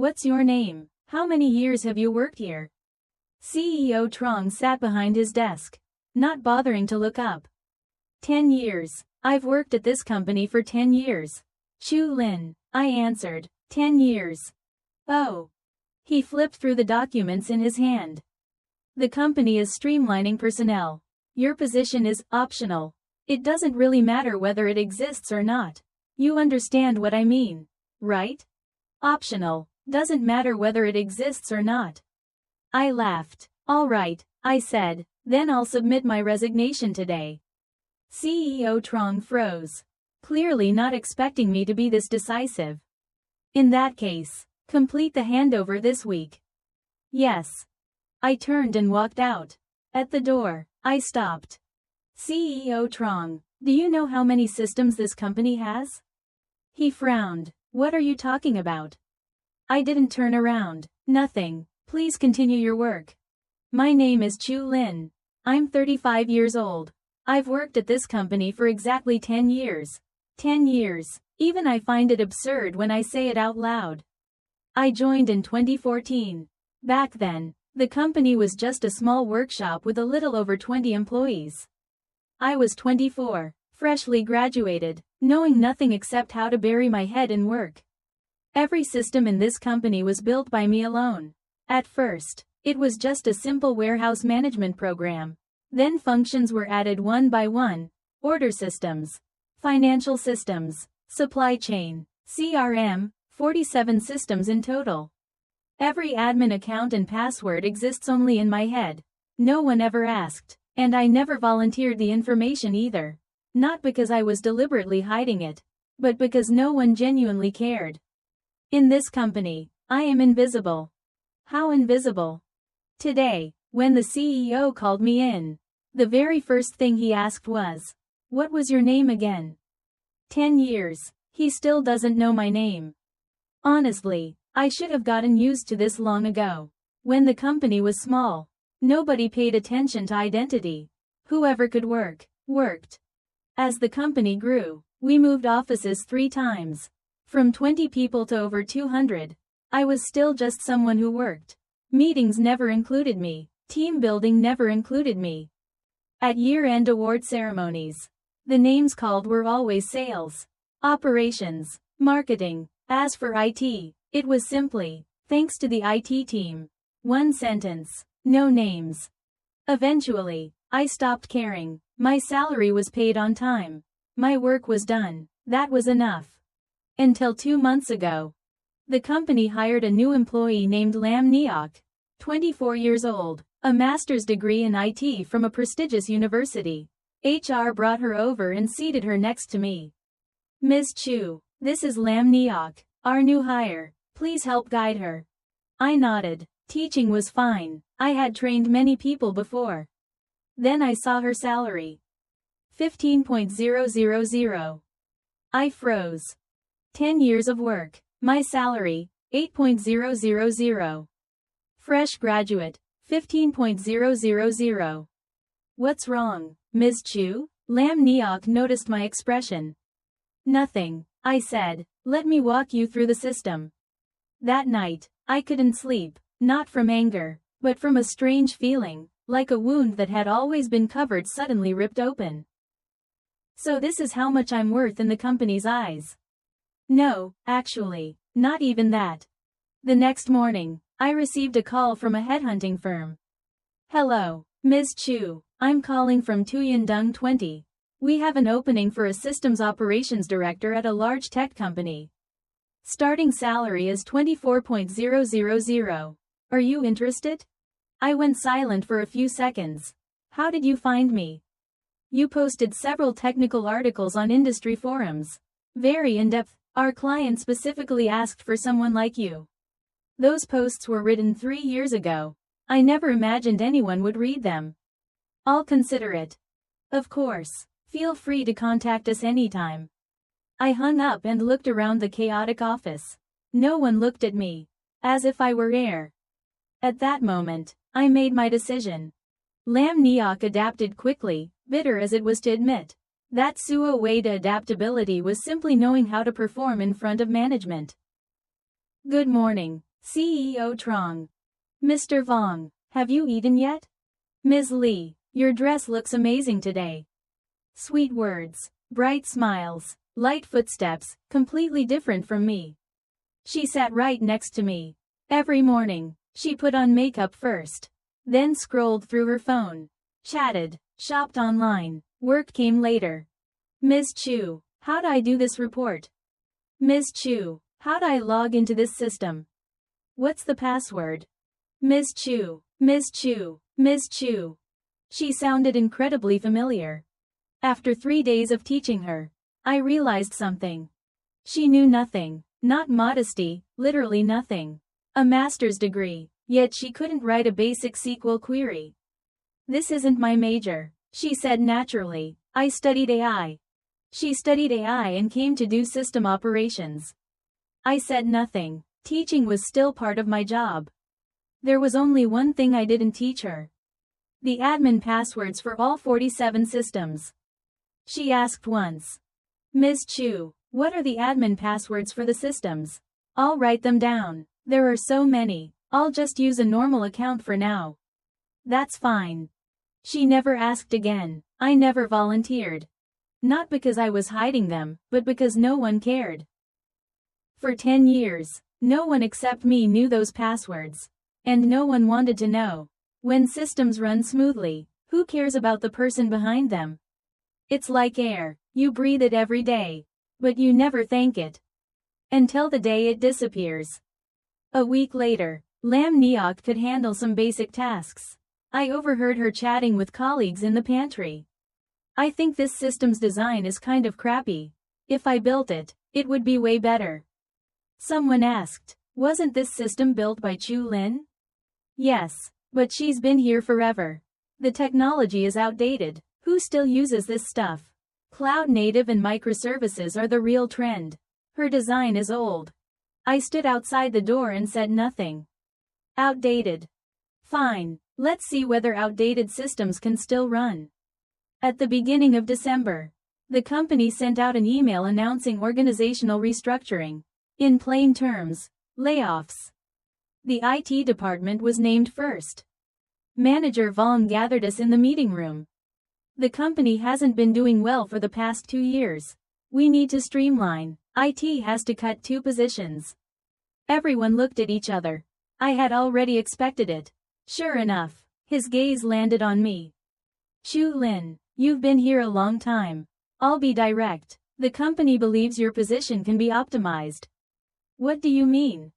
What's your name? How many years have you worked here? CEO Trong sat behind his desk, not bothering to look up. 10 years. I've worked at this company for 10 years. Chu Lin, I answered. 10 years. Oh. He flipped through the documents in his hand. The company is streamlining personnel. Your position is optional. It doesn't really matter whether it exists or not. You understand what I mean, right? Optional. Doesn't matter whether it exists or not. I laughed. All right, I said, then I'll submit my resignation today. CEO Trong froze, clearly not expecting me to be this decisive. In that case, complete the handover this week. Yes. I turned and walked out. At the door, I stopped. CEO Trong, do you know how many systems this company has? He frowned. What are you talking about? I didn't turn around. Nothing. Please continue your work. My name is Chu Lin. I'm 35 years old. I've worked at this company for exactly 10 years. 10 years. Even I find it absurd when I say it out loud. I joined in 2014. Back then, the company was just a small workshop with a little over 20 employees. I was 24, freshly graduated, knowing nothing except how to bury my head in work. Every system in this company was built by me alone. At first, it was just a simple warehouse management program. Then functions were added one by one: order systems, financial systems, supply chain, CRM, 47 systems in total. Every admin account and password exists only in my head. No one ever asked, and I never volunteered the information either. Not because I was deliberately hiding it, but because no one genuinely cared. In this company, I am invisible. How invisible? Today, when the CEO called me in, the very first thing he asked was, "What was your name again?" 10 years. He still doesn't know my name. Honestly, I should have gotten used to this long ago. When the company was small, nobody paid attention to identity. Whoever could work, worked. As the company grew, we moved offices 3 times. From 20 people to over 200. I was still just someone who worked. Meetings never included me. Team building never included me. At year-end award ceremonies, the names called were always sales, operations, marketing. As for IT, it was simply, "Thanks to the IT team." One sentence, no names. Eventually, I stopped caring. My salary was paid on time. My work was done. That was enough. Until 2 months ago. The company hired a new employee named Lam Neok, 24 years old, a master's degree in IT from a prestigious university. HR brought her over and seated her next to me. "Ms. Chu, this is Lam Neok, our new hire. Please help guide her." I nodded. Teaching was fine. I had trained many people before. Then I saw her salary. 15,000. I froze. 10 years of work. My salary, 8,000. Fresh graduate, 15,000. What's wrong, Ms. Chu? Lam Neok noticed my expression. Nothing, I said. Let me walk you through the system. That night, I couldn't sleep, not from anger, but from a strange feeling, like a wound that had always been covered suddenly ripped open. So this is how much I'm worth in the company's eyes. No, actually, not even that. The next morning, I received a call from a headhunting firm. "Hello, Ms. Chu, I'm calling from Tuyandong 20. We have an opening for a systems operations director at a large tech company. Starting salary is 24,000. Are you interested?" I went silent for a few seconds. "How did you find me?" "You posted several technical articles on industry forums. Very in-depth. Our client specifically asked for someone like you." Those posts were written 3 years ago. I never imagined anyone would read them. "I'll consider it." "Of course. Feel free to contact us anytime." I hung up and looked around the chaotic office. No one looked at me. As if I were air. At that moment, I made my decision. Lam Neok adapted quickly, bitter as it was to admit. That Suo way to adaptability was simply knowing how to perform in front of management. "Good morning, CEO Trong. Mr. Vong, have you eaten yet? Ms. Lee, your dress looks amazing today. Sweet words, bright smiles, light footsteps, completely different from me. She sat right next to me. Every morning, she put on makeup first, then scrolled through her phone, chatted, shopped online, work came later. Ms. Chu, how'd I do this report? Ms. Chu, how'd I log into this system? What's the password? Ms. Chu, Ms. Chu, Ms. Chu. She sounded incredibly familiar. After 3 days of teaching her, I realized something. She knew nothing, not modesty, literally nothing. A master's degree, yet she couldn't write a basic SQL query. This isn't my major, she said naturally. I studied AI. She studied AI and came to do system operations. I said nothing. Teaching was still part of my job. There was only one thing I didn't teach her. The admin passwords for all 47 systems. She asked once. Ms. Chu, what are the admin passwords for the systems? I'll write them down. There are so many. I'll just use a normal account for now. That's fine. She never asked again. I never volunteered. Not because I was hiding them, but because no one cared. For 10 years, no one except me knew those passwords. And no one wanted to know. When systems run smoothly, who cares about the person behind them? It's like air, you breathe it every day. But you never thank it. Until the day it disappears. A week later, Lam Neok could handle some basic tasks. I overheard her chatting with colleagues in the pantry. I think this system's design is kind of crappy. If I built it, it would be way better. Someone asked, wasn't this system built by Chu Lin? Yes, but she's been here forever. The technology is outdated. Who still uses this stuff? Cloud native and microservices are the real trend. Her design is old. I stood outside the door and said nothing. Outdated. Fine, let's see whether outdated systems can still run. At the beginning of December, the company sent out an email announcing organizational restructuring. In plain terms, layoffs. The IT department was named first. Manager Vong gathered us in the meeting room. The company hasn't been doing well for the past 2 years. We need to streamline. IT has to cut 2 positions. Everyone looked at each other. I had already expected it. Sure enough, his gaze landed on me. Chu Lin, you've been here a long time. I'll be direct. The company believes your position can be optimized. What do you mean?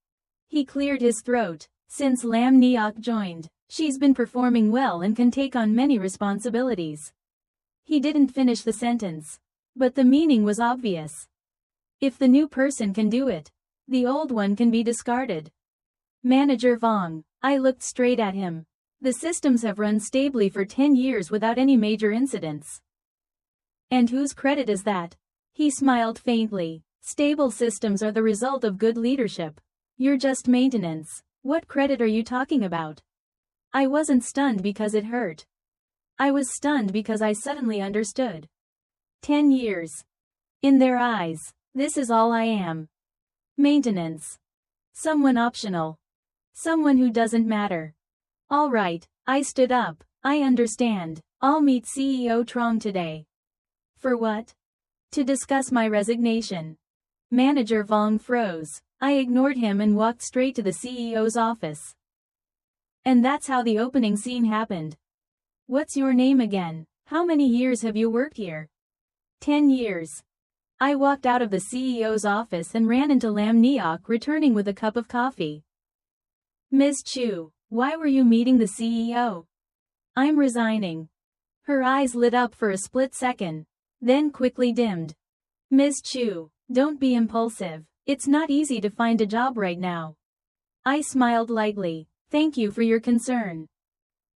He cleared his throat. Since Lam Neok joined, she's been performing well and can take on many responsibilities. He didn't finish the sentence. But the meaning was obvious. If the new person can do it, the old one can be discarded. Manager Vong, I looked straight at him. The systems have run stably for 10 years without any major incidents. And whose credit is that? He smiled faintly. Stable systems are the result of good leadership. You're just maintenance. What credit are you talking about? I wasn't stunned because it hurt. I was stunned because I suddenly understood. 10 years. In their eyes, this is all I am. Maintenance. Someone optional. Someone who doesn't matter. All right, I stood up. I understand. I'll meet CEO Trong today. For what? To discuss my resignation. Manager Vong froze. I ignored him and walked straight to the CEO's office. And that's how the opening scene happened. What's your name again? How many years have you worked here? 10 years. I walked out of the CEO's office and ran into Lam Neok, returning with a cup of coffee. Ms. Chu, why were you meeting the CEO? I'm resigning. Her eyes lit up for a split second, then quickly dimmed. Ms. Chu, don't be impulsive. It's not easy to find a job right now. I smiled lightly. Thank you for your concern.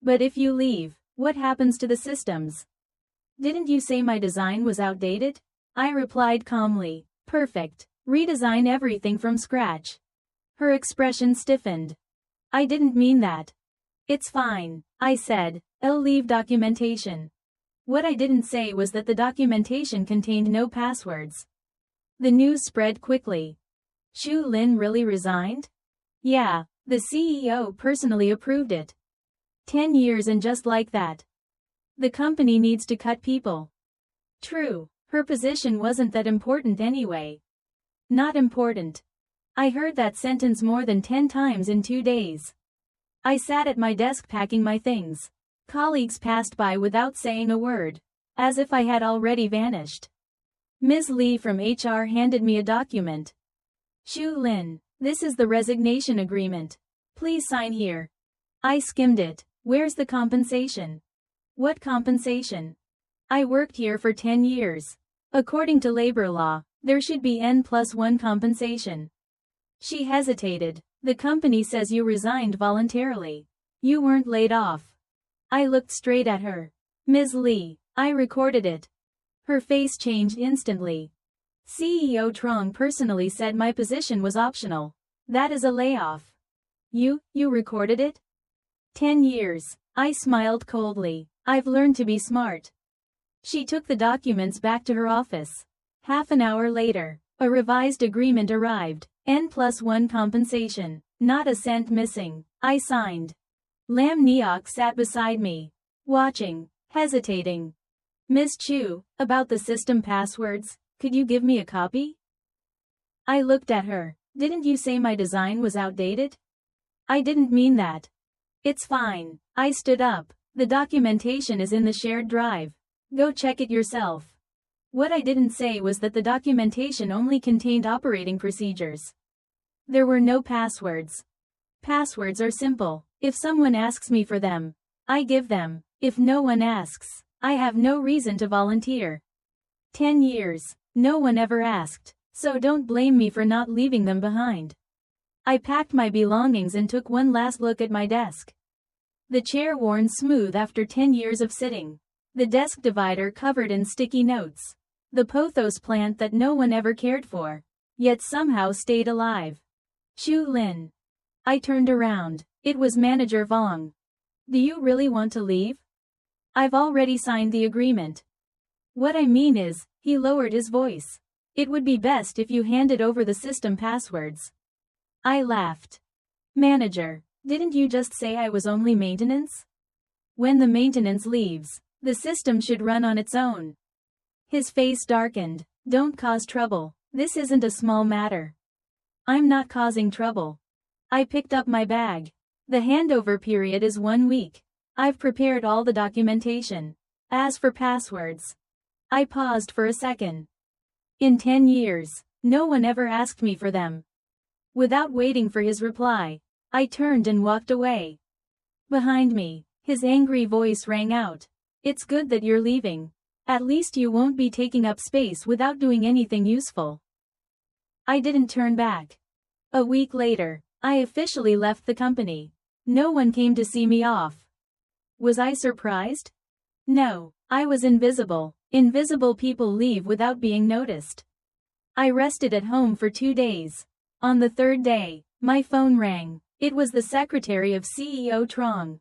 But if you leave, what happens to the systems? Didn't you say my design was outdated? I replied calmly. Perfect. Redesign everything from scratch. Her expression stiffened. I didn't mean that. It's fine, I said. I'll leave documentation. What I didn't say was that the documentation contained no passwords. The news spread quickly. Chu Lin really resigned? Yeah, the CEO personally approved it. 10 years and just like that. The company needs to cut people. True, her position wasn't that important anyway. Not important. I heard that sentence more than 10 times in 2 days. I sat at my desk packing my things. Colleagues passed by without saying a word, as if I had already vanished. Ms. Lee from HR handed me a document. Shu Lin, this is the resignation agreement. Please sign here. I skimmed it. Where's the compensation? What compensation? I worked here for 10 years. According to labor law, there should be N+1 compensation. She hesitated. The company says you resigned voluntarily. You weren't laid off. I looked straight at her. Ms. Lee, I recorded it. Her face changed instantly. CEO Trong personally said my position was optional. That is a layoff. You recorded it? 10 years. I smiled coldly. I've learned to be smart. She took the documents back to her office. Half an hour later, a revised agreement arrived. N+1 compensation. Not a cent missing. I signed. Lam Neok sat beside me. Watching. Hesitating. Miss Chu, about the system passwords, could you give me a copy? I looked at her. Didn't you say my design was outdated? I didn't mean that. It's fine. I stood up. The documentation is in the shared drive. Go check it yourself. What I didn't say was that the documentation only contained operating procedures. There were no passwords. Passwords are simple. If someone asks me for them, I give them. If no one asks, I have no reason to volunteer. 10 years. No one ever asked, so don't blame me for not leaving them behind. I packed my belongings and took one last look at my desk. The chair worn smooth after 10 years of sitting. The desk divider covered in sticky notes. The pothos plant that no one ever cared for, yet somehow stayed alive. Shu Lin. I turned around. It was Manager Vong. Do you really want to leave? I've already signed the agreement. What I mean is, he lowered his voice. It would be best if you handed over the system passwords. I laughed. Manager, didn't you just say I was only maintenance? When the maintenance leaves, the system should run on its own. His face darkened. Don't cause trouble. This isn't a small matter. I'm not causing trouble. I picked up my bag. The handover period is 1 week. I've prepared all the documentation. As for passwords. I paused for a second. In 10 years, no one ever asked me for them. Without waiting for his reply, I turned and walked away. Behind me, his angry voice rang out. It's good that you're leaving. At least you won't be taking up space without doing anything useful. I didn't turn back. A week later, I officially left the company. No one came to see me off. Was I surprised? No, I was invisible. Invisible people leave without being noticed. I rested at home for 2 days. On the 3rd day, my phone rang. It was the secretary of CEO Trong.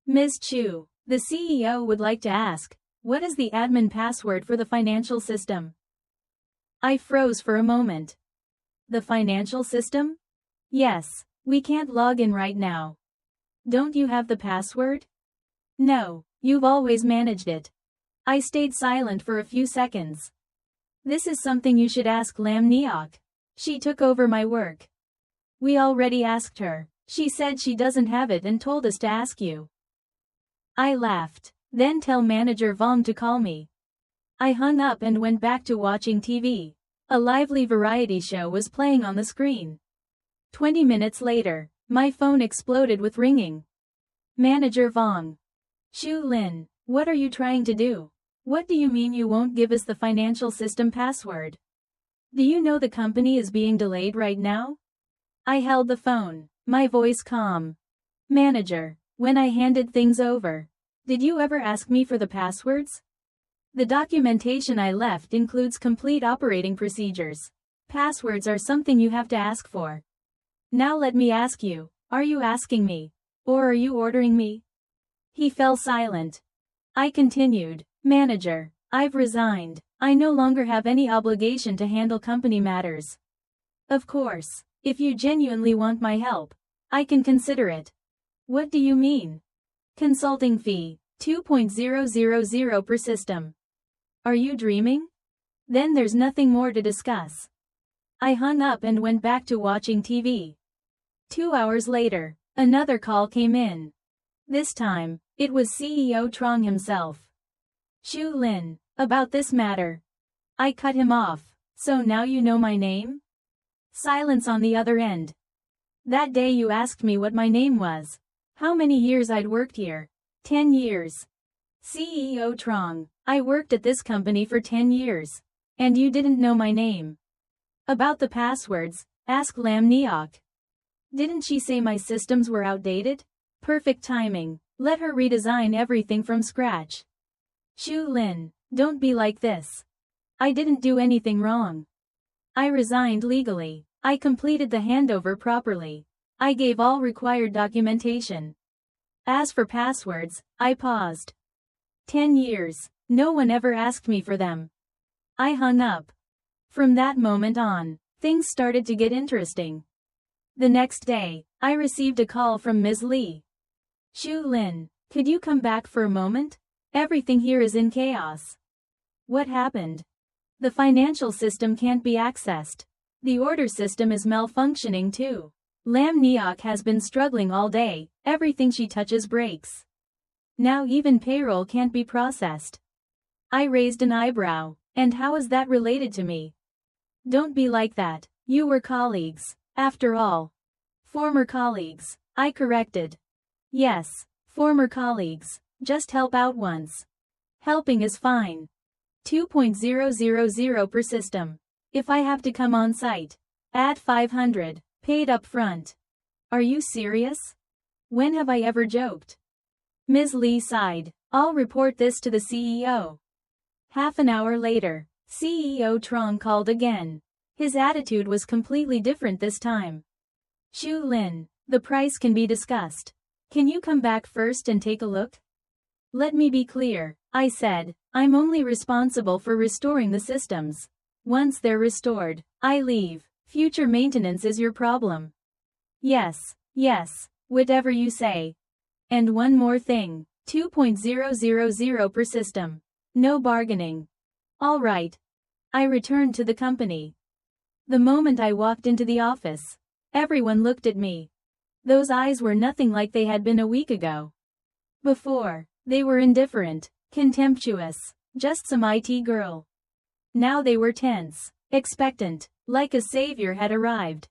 Ms. Chu, the CEO would like to ask, what is the admin password for the financial system? I froze for a moment. The financial system? Yes, we can't log in right now. Don't you have the password? No, you've always managed it. I stayed silent for a few seconds. This is something you should ask Lam Neok. She took over my work. We already asked her. She said she doesn't have it and told us to ask you. I laughed. Then tell Manager Vom to call me. I hung up and went back to watching TV. A lively variety show was playing on the screen. 20 minutes later, my phone exploded with ringing. Manager Vong. Shu Lin, what are you trying to do? What do you mean you won't give us the financial system password? Do you know the company is being delayed right now? I held the phone, my voice calm. Manager, when I handed things over, did you ever ask me for the passwords? The documentation I left includes complete operating procedures. Passwords are something you have to ask for. Now let me ask you, are you asking me? Or are you ordering me? He fell silent. I continued, Manager, I've resigned. I no longer have any obligation to handle company matters. Of course, If you genuinely want my help, I can consider it. What do you mean? Consulting fee, 2.000 per system. Are you dreaming? Then there's nothing more to discuss. I hung up and went back to watching TV. 2 hours later, another call came in. This time, it was CEO Trong himself. Shu Lin, about this matter. I cut him off. So now you know my name? Silence on the other end. That day you asked me what my name was. How many years I'd worked here? 10 years. CEO Trong, I worked at this company for 10 years. And you didn't know my name. About the passwords, ask Lam Neok. Didn't she say my systems were outdated? Perfect timing. Let her redesign everything from scratch. Shu Lin, don't be like this. I didn't do anything wrong. I resigned legally. I completed the handover properly. I gave all required documentation. As for passwords, I paused. 10 years. No one ever asked me for them. I hung up. From that moment on, things started to get interesting. The next day, I received a call from Ms. Lee. Shu Lin, could you come back for a moment? Everything here is in chaos. What happened? The financial system can't be accessed. The order system is malfunctioning too. Lam Neok has been struggling all day, everything she touches breaks. Now even payroll can't be processed. I raised an eyebrow. And how is that related to me? Don't be like that. You were colleagues, after all. Former colleagues, I corrected. Yes, former colleagues, just help out once. Helping is fine. 2.000 per system. If I have to come on site, add 500, paid up front. Are you serious? When have I ever joked? Ms. Lee sighed. I'll report this to the CEO. Half an hour later, CEO Trong called again. His attitude was completely different this time. Shu Lin, the price can be discussed. Can you come back first and take a look? Let me be clear, I said, I'm only responsible for restoring the systems. Once they're restored, I leave. Future maintenance is your problem. Yes, whatever you say. And one more thing, 2.000 per system. No bargaining. All right. I returned to the company. The moment I walked into the office, everyone looked at me. Those eyes were nothing like they had been a week ago. Before, they were indifferent, contemptuous, just some IT girl. Now they were tense, expectant, like a savior had arrived.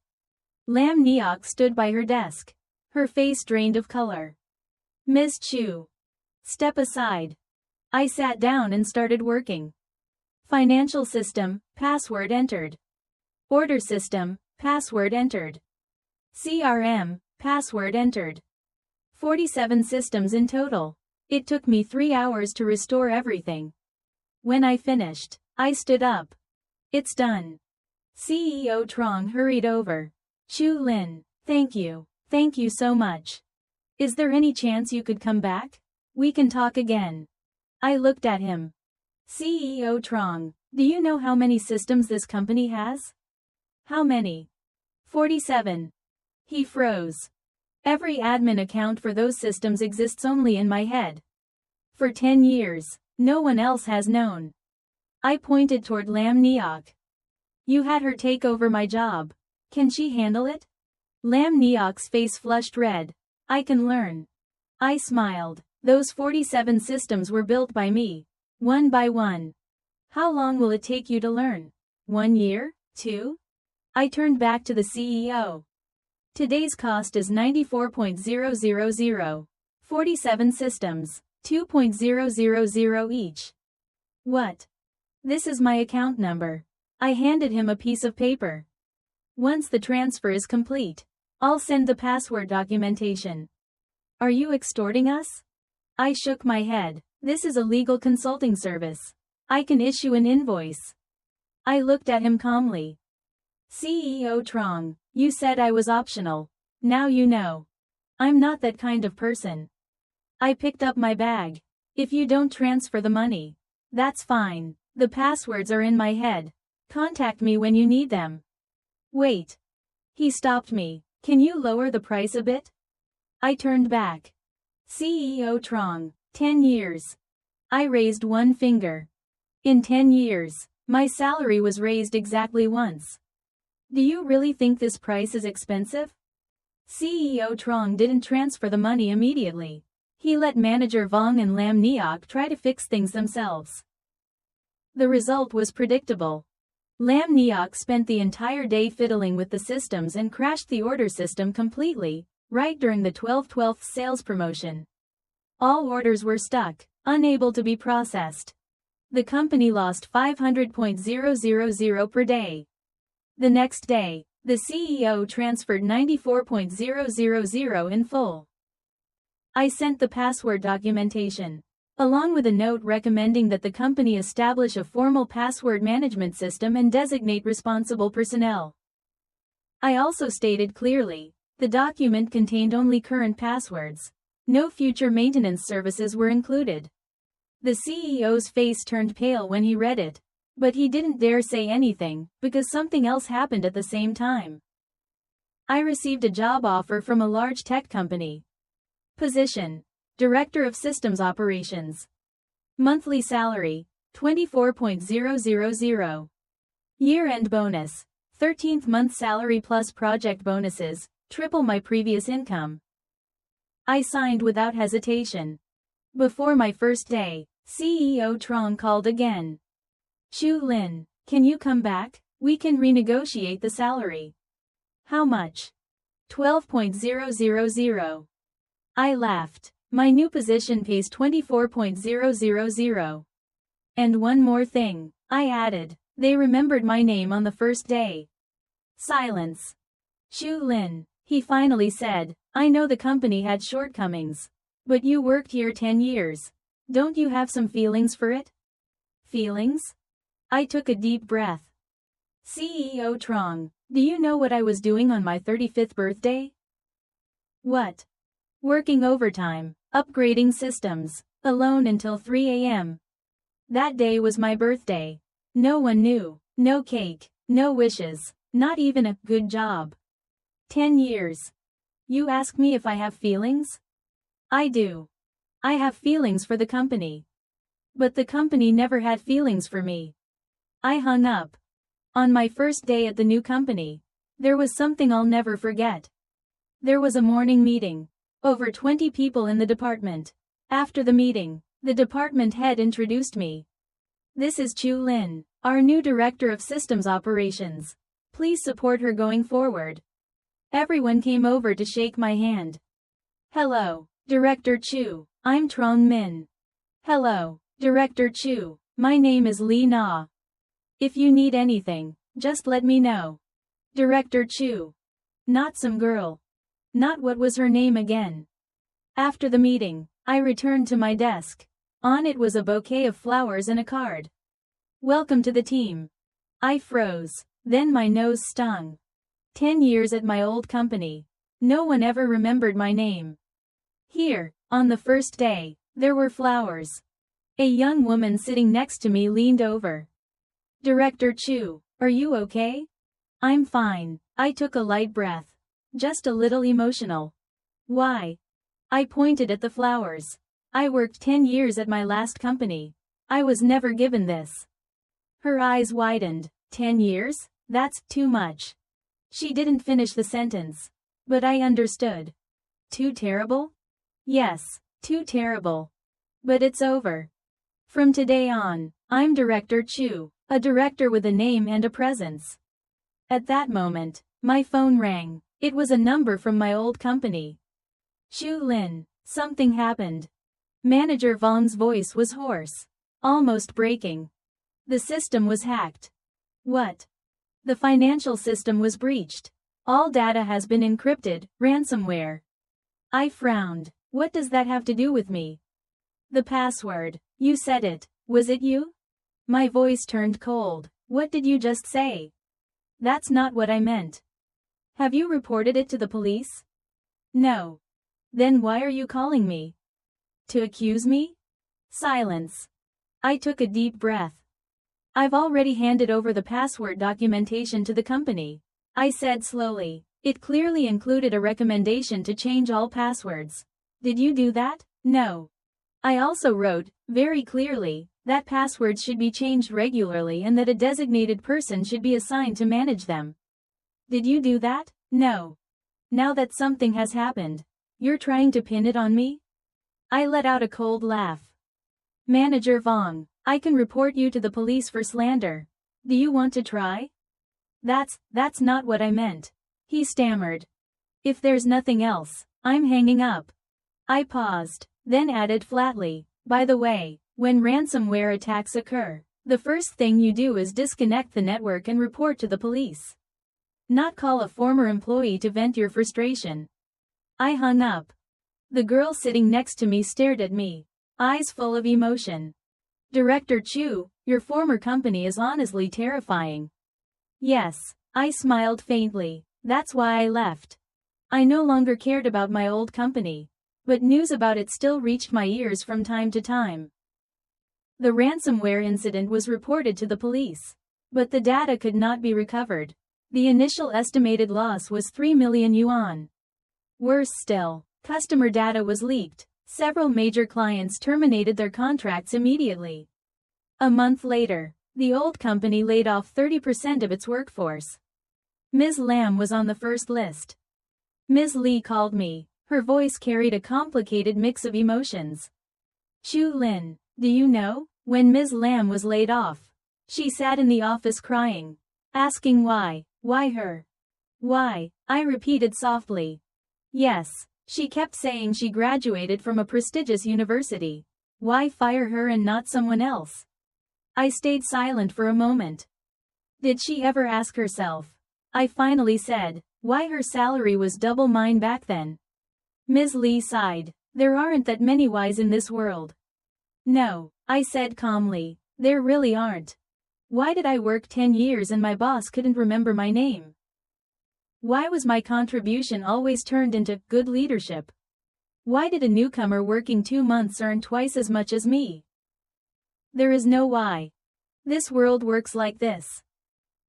Lam Neok stood by her desk, her face drained of color. Ms. Chu. Step aside. I sat down and started working. Financial system, password entered. Order system, password entered. CRM, password entered. 47 systems in total. It took me 3 hours to restore everything. When I finished, I stood up. It's done. CEO Trong hurried over. Shu Lin, thank you so much. Is there any chance you could come back? We can talk again. I looked at him. CEO Trong, do you know how many systems this company has? How many? 47. He froze. Every admin account for those systems exists only in my head. For 10 years, no one else has known. I pointed toward Lam Neok. You had her take over my job. Can she handle it? Lam Neok's face flushed red. I can learn. I smiled. Those 47 systems were built by me, one by one. How long will it take you to learn? 1 year? 2? I turned back to the CEO. Today's cost is 94.000. 47 systems, 2.000 each. What? This is my account number. I handed him a piece of paper. Once the transfer is complete, I'll send the password documentation. Are you extorting us? I shook my head. This is a legal consulting service. I can issue an invoice. I looked at him calmly. CEO Trong, you said I was optional. Now you know. I'm not that kind of person. I picked up my bag. If you don't transfer the money, that's fine. The passwords are in my head. Contact me when you need them. Wait. He stopped me. Can you lower the price a bit? I turned back. CEO Trong, 10 years. I raised one finger. In 10 years, my salary was raised exactly once. Do you really think this price is expensive? CEO Trong didn't transfer the money immediately. He let manager Vong and Lam Neok try to fix things themselves. The result was predictable. Lam Neok spent the entire day fiddling with the systems and crashed the order system completely, right during the 12/12 sales promotion. All orders were stuck, unable to be processed. The company lost 500,000 per day. The next day, the CEO transferred 94,000 in full. I sent the password documentation, along with a note recommending that the company establish a formal password management system and designate responsible personnel. I also stated clearly, the document contained only current passwords. No future maintenance services were included. The CEO's face turned pale when he read it, but he didn't dare say anything, because something else happened at the same time. I received a job offer from a large tech company. Position: Director of Systems Operations. Monthly salary: 24,000. Year-end bonus: 13th month salary plus project bonuses, triple my previous income. I signed without hesitation. Before my first day, CEO Trong called again. Chu Lin, can you come back? We can renegotiate the salary. How much? 12,000. I laughed. My new position pays 24,000. And one more thing, I added. They remembered my name on the first day. Silence. Chu Lin, he finally said, I know the company had shortcomings. But you worked here 10 years. Don't you have some feelings for it? Feelings? I took a deep breath. CEO Trong, do you know what I was doing on my 35th birthday? What? Working overtime, upgrading systems, alone until 3 a.m. That day was my birthday. No one knew, no cake, no wishes, not even a good job. 10 years. You ask me if I have feelings? I do. I have feelings for the company. But the company never had feelings for me. I hung up. On my first day at the new company, there was something I'll never forget. There was a morning meeting. Over 20 people in the department. After the meeting, the department head introduced me. This is Chu Lin, our new Director of Systems Operations. Please support her going forward. Everyone came over to shake my hand. Hello, Director Chu, I'm Trong Min. Hello, Director Chu, my name is Lee Na. If you need anything, just let me know. Director Chu. Not some girl. Not what was her name again. After the meeting, I returned to my desk. On it was a bouquet of flowers and a card. Welcome to the team. I froze. Then my nose stung. 10 years at my old company. No one ever remembered my name. Here, on the first day, there were flowers. A young woman sitting next to me leaned over. Director Chu, are you okay? I'm fine. I took a light breath. Just a little emotional. Why? I pointed at the flowers. I worked 10 years at my last company. I was never given this. Her eyes widened. 10 years? That's too much. She didn't finish the sentence. But I understood. Too terrible? Yes, too terrible. But it's over. From today on, I'm Director Chu, a director with a name and a presence. At that moment, my phone rang. It was a number from my old company. Chu Lin, something happened. Manager Vong's voice was hoarse, almost breaking. The system was hacked. What? The financial system was breached. All data has been encrypted, ransomware. I frowned. What does that have to do with me? The password. You said it. Was it you? My voice turned cold. What did you just say? That's not what I meant. Have you reported it to the police? No. Then why are you calling me? To accuse me? Silence. I took a deep breath. I've already handed over the password documentation to the company. I said slowly. It clearly included a recommendation to change all passwords. Did you do that? No. I also wrote, very clearly, that passwords should be changed regularly and that a designated person should be assigned to manage them. Did you do that? No. Now that something has happened, you're trying to pin it on me? I let out a cold laugh. Manager Vong, I can report you to the police for slander. Do you want to try? That's not what I meant. He stammered. If there's nothing else, I'm hanging up. I paused, then added flatly, by the way, when ransomware attacks occur, the first thing you do is disconnect the network and report to the police. Not call a former employee to vent your frustration. I hung up. The girl sitting next to me stared at me, eyes full of emotion. Director Chu, your former company is honestly terrifying. Yes, I smiled faintly. That's why I left. I no longer cared about my old company, but news about it still reached my ears from time to time. The ransomware incident was reported to the police, but the data could not be recovered. The initial estimated loss was 3 million yuan. Worse still, customer data was leaked. Several major clients terminated their contracts immediately. A month later, the old company laid off 30% of its workforce. Ms. Lam was on the first list. Ms. Lee called me. Her voice carried a complicated mix of emotions. Chu Lin, do you know, when Ms. Lam was laid off, she sat in the office crying, asking why her? Why? I repeated softly. Yes, she kept saying she graduated from a prestigious university. Why fire her and not someone else? I stayed silent for a moment. Did she ever ask herself? I finally said, why her salary was double mine back then. Ms. Lee sighed. There aren't that many whys in this world. No, I said calmly, there really aren't. Why did I work 10 years and my boss couldn't remember my name? Why was my contribution always turned into good leadership? Why did a newcomer working 2 months earn twice as much as me? There is no why. This world works like this.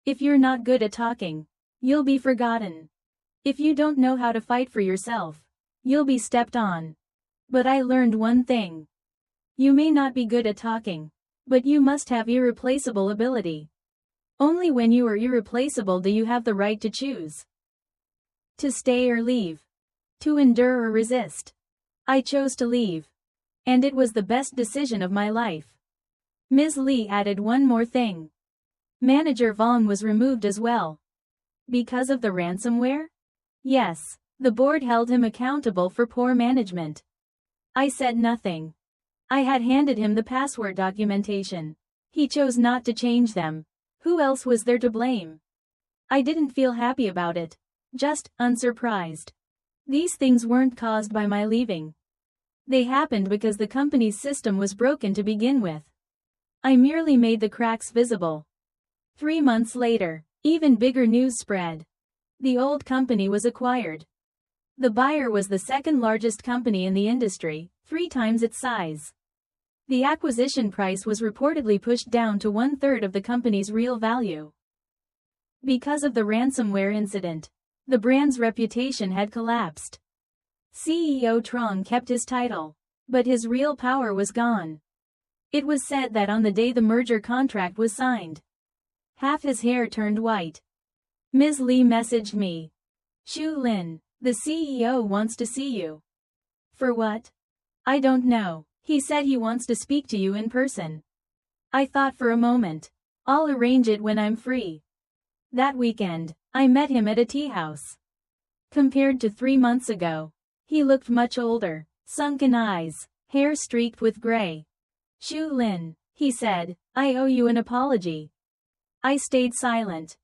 If you're not good at talking, you'll be forgotten. If you don't know how to fight for yourself, you'll be stepped on. But I learned one thing. You may not be good at talking, but you must have irreplaceable ability. Only when you are irreplaceable do you have the right to choose. To stay or leave. To endure or resist. I chose to leave. And it was the best decision of my life. Ms. Lee added one more thing. Manager Vong was removed as well. Because of the ransomware? Yes, the board held him accountable for poor management. I said nothing. I had handed him the password documentation. He chose not to change them. Who else was there to blame? I didn't feel happy about it. Just unsurprised. These things weren't caused by my leaving. They happened because the company's system was broken to begin with. I merely made the cracks visible. 3 months later, even bigger news spread. The old company was acquired. The buyer was the second largest company in the industry, 3 times its size. The acquisition price was reportedly pushed down to 1/3 of the company's real value. Because of the ransomware incident, the brand's reputation had collapsed. CEO Trong kept his title, but his real power was gone. It was said that on the day the merger contract was signed, half his hair turned white. Ms. Lee messaged me. Chu Lin, the CEO wants to see you. For what? I don't know. He said he wants to speak to you in person. I thought for a moment. I'll arrange it when I'm free. That weekend, I met him at a tea house. Compared to 3 months ago, he looked much older, sunken eyes, hair streaked with gray. Chu Lin, he said, I owe you an apology. I stayed silent.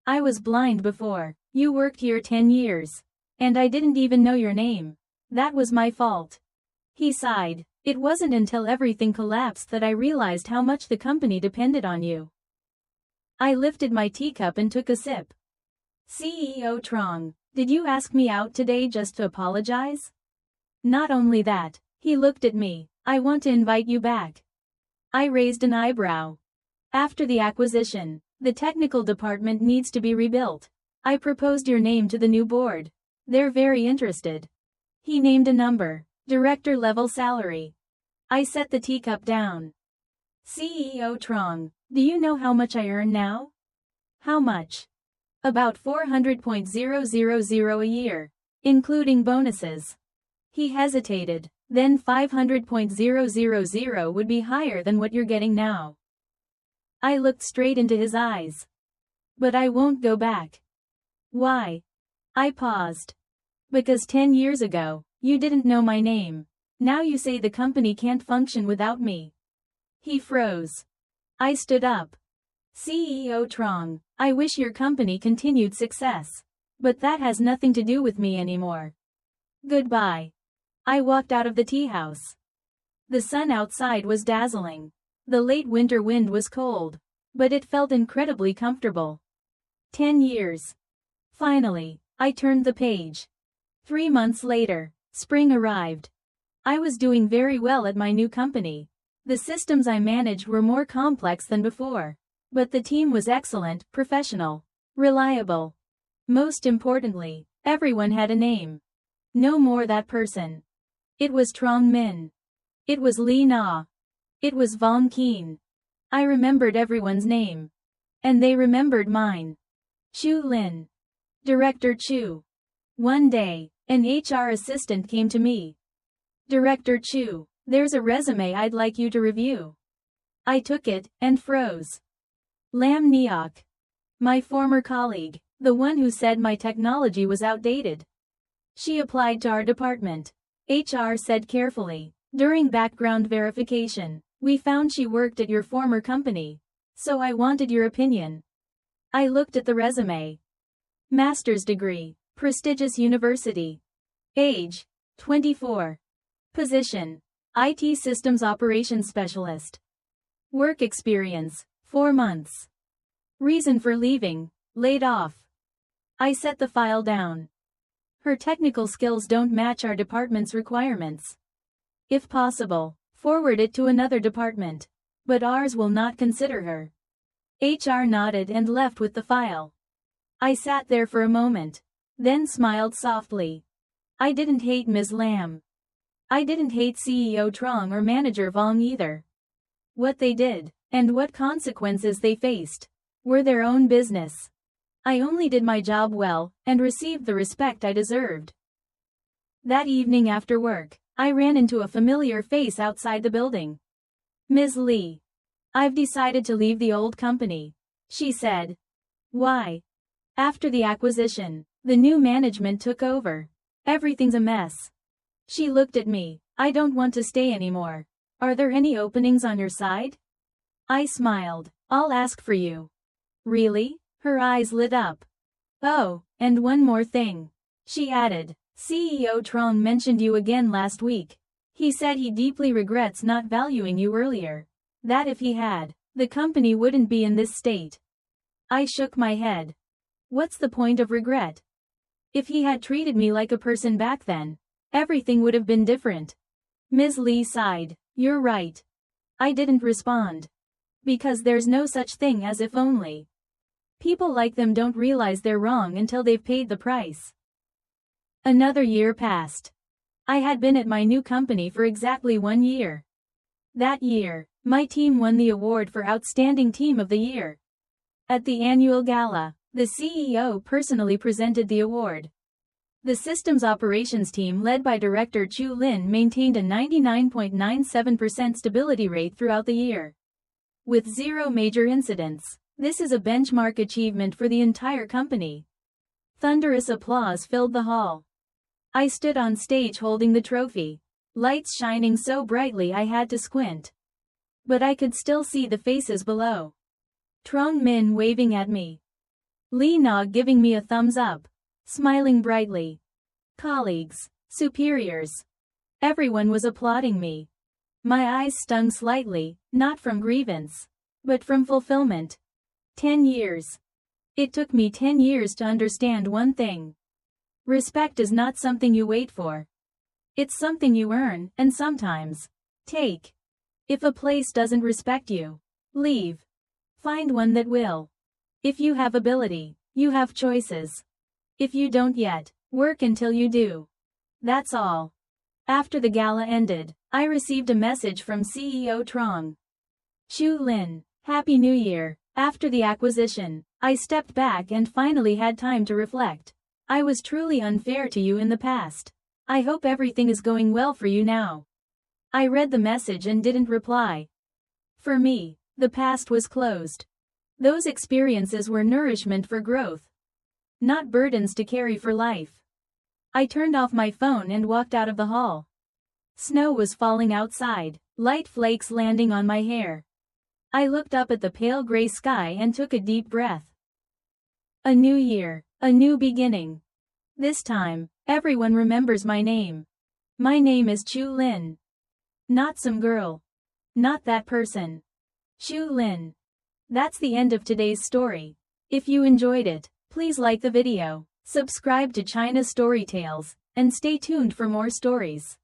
I was blind before. You worked here 10 years. And I didn't even know your name. That was my fault. He sighed. It wasn't until everything collapsed that I realized how much the company depended on you. I lifted my teacup and took a sip. CEO Trong, did you ask me out today just to apologize? Not only that, he looked at me, I want to invite you back. I raised an eyebrow. After the acquisition, the technical department needs to be rebuilt. I proposed your name to the new board. They're very interested. He named a number. Director level salary. I set the teacup down. CEO Trong, do you know how much I earn now? How much? About 400,000 a year, including bonuses. He hesitated. Then 500,000 would be higher than what you're getting now. I looked straight into his eyes. But I won't go back. Why? I paused. Because 10 years ago, you didn't know my name. Now you say the company can't function without me. He froze. I stood up. CEO Trong, I wish your company continued success. But that has nothing to do with me anymore. Goodbye. I walked out of the tea house. The sun outside was dazzling. The late winter wind was cold. But it felt incredibly comfortable. 10 years. Finally, I turned the page. 3 months later, spring arrived. I was doing very well at my new company. The systems I managed were more complex than before. But the team was excellent, professional, reliable. Most importantly, everyone had a name. No more that person. It was Trong Min. It was Lee Na. It was Vong Keen. I remembered everyone's name. And they remembered mine. Chu Lin. Director Chu. One day, an HR assistant came to me. Director Chu, there's a resume I'd like you to review. I took it, and froze. Lam Neok. My former colleague, the one who said my technology was outdated. She applied to our department. HR said carefully, during background verification, we found she worked at your former company. So I wanted your opinion. I looked at the resume. Master's degree, prestigious university. Age, 24. Position, IT Systems Operations Specialist. Work experience, 4 months. Reason for leaving, laid off. I set the file down. Her technical skills don't match our department's requirements. If possible, forward it to another department. But ours will not consider her. HR nodded and left with the file. I sat there for a moment. Then smiled softly. I didn't hate Ms. Lam. I didn't hate CEO Trong or Manager Vong either. What they did, and what consequences they faced, were their own business. I only did my job well, and received the respect I deserved. That evening after work, I ran into a familiar face outside the building. Ms. Lee. I've decided to leave the old company, she said. Why? After the acquisition, the new management took over. Everything's a mess. She looked at me. I don't want to stay anymore. Are there any openings on your side? I smiled. I'll ask for you. Really? Her eyes lit up. Oh, and one more thing. She added. CEO Trong mentioned you again last week. He said he deeply regrets not valuing you earlier. That if he had, the company wouldn't be in this state. I shook my head. What's the point of regret? If he had treated me like a person back then, everything would have been different. Ms. Lee sighed. You're right. I didn't respond. Because there's no such thing as if only. People like them don't realize they're wrong until they've paid the price. Another year passed. I had been at my new company for exactly 1 year. That year, my team won the award for Outstanding Team of the Year. At the annual gala, the CEO personally presented the award. The systems operations team led by Director Chu Lin maintained a 99.97% stability rate throughout the year. With 0 major incidents, this is a benchmark achievement for the entire company. Thunderous applause filled the hall. I stood on stage holding the trophy, lights shining so brightly I had to squint. But I could still see the faces below. Trong Min waving at me. Lee Na giving me a thumbs up, smiling brightly. Colleagues, superiors. Everyone was applauding me. My eyes stung slightly, not from grievance, but from fulfillment. 10 years. It took me 10 years to understand one thing. Respect is not something you wait for. It's something you earn, and sometimes take. If a place doesn't respect you, leave. Find one that will. If you have ability, You have choices. If you don't yet, work until you do. That's all. After the gala ended, I received a message from CEO Trong. Chu Lin, Happy New Year. After the acquisition, I stepped back and finally had time to reflect. I was truly unfair to you in the past. I hope everything is going well for you now. I read the message and didn't reply. For me, the past was closed. Those experiences were nourishment for growth, not burdens to carry for life. I turned off my phone and walked out of the hall. Snow was falling outside, light flakes landing on my hair. I looked up at the pale gray sky and took a deep breath. A new year, a new beginning. This time, everyone remembers my name. My name is Chu Lin. Not some girl. Not that person. Chu Lin. That's the end of today's story. If you enjoyed it, please like the video, subscribe to China Story Tales, and stay tuned for more stories.